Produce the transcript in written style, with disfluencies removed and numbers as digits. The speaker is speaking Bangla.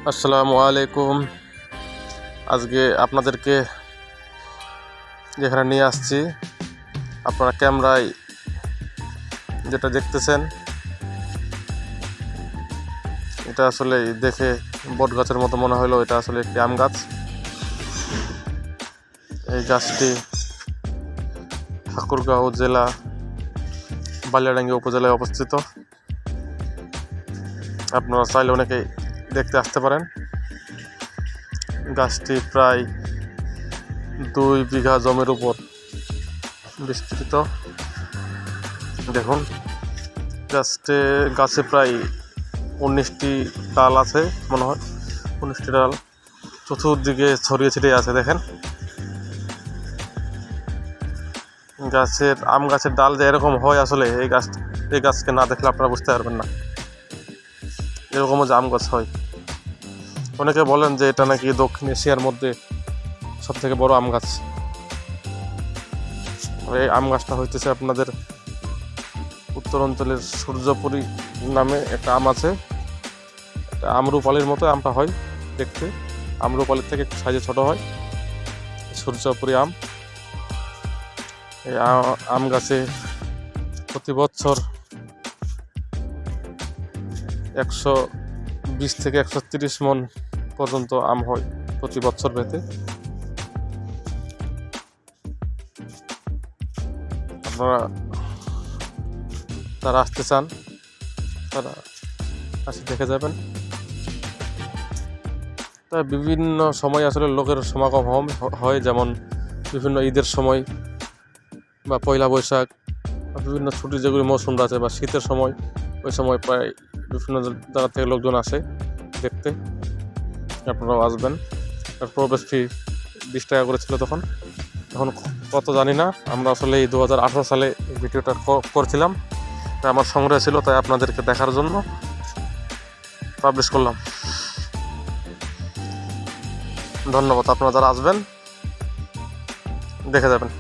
আসসালামু আলাইকুম। আজকে আপনাদেরকে যেখানে নিয়ে আসছি, আপনারা ক্যামেরায় যেটা দেখতেছেন এটা আসলে দেখে বট গাছের মতো মনে হলো। এটা আসলে একটি আম গাছ। এই গাছটি ঠাকুরগাঁও জেলা বালিয়াডাঙ্গি উপজেলায় অবস্থিত। আপনারা চাইলে অনেকেই দেখতে আসতে পারেন। গাছটি প্রায় 2 বিঘা জমির উপর বিস্তৃত। দেখুন, গাছে প্রায় 19টি ডাল আছে, মনে হয় 19টি ডাল চতুর্দিকে ছড়িয়ে ছিটিয়ে আছে। দেখেন, আম গাছের ডাল যে এরকম হয়, আসলে এই গাছকে না দেখলে আপনারা বুঝতে পারবেন না এরকমও যে আম গাছ হয়। অনেকে বলেন যে এটা নাকি দক্ষিণ এশিয়ার মধ্যে সবথেকে বড় আম গাছ। এই আম গাছটা হইতেছে আপনাদের উত্তর অঞ্চলের সূর্যপুরী নামে একটা আম আছে। আমরুপালির মতো আমটা হয় দেখতে, আমরুপালির থেকে একটু সাইজে ছোট হয়। সূর্যপুরী আম। এই আম গাছে প্রতি বছর 120 থেকে 130 মণ পর্যন্ত আম হয় প্রতি বছর ভেতে। আপনারা যারা আসতে চান তারা আসে দেখে যাবেন। তাই বিভিন্ন সময় আসলে লোকের সমাগম হয়, যেমন বিভিন্ন ঈদের সময় বা পয়লা বৈশাখ বা বিভিন্ন ছুটির যেগুলি মৌসুম আছে, বা শীতের সময়, ওই সময় প্রায় বিভিন্ন জায়গা থেকে লোকজন আসে দেখতে। আপনারাও আসবেন। আর প্রবেশ ফি 20 টাকা করে ছিল তখন, এখন কত জানি না। আমরা আসলে এই 2018 সালে এই ভিডিওটা করছিলাম, তাই আমার সংগ্রহ ছিল, তাই আপনাদেরকে দেখার জন্য পাবলিশ করলাম। ধন্যবাদ। আপনারা যারা আসবেন দেখে যাবেন।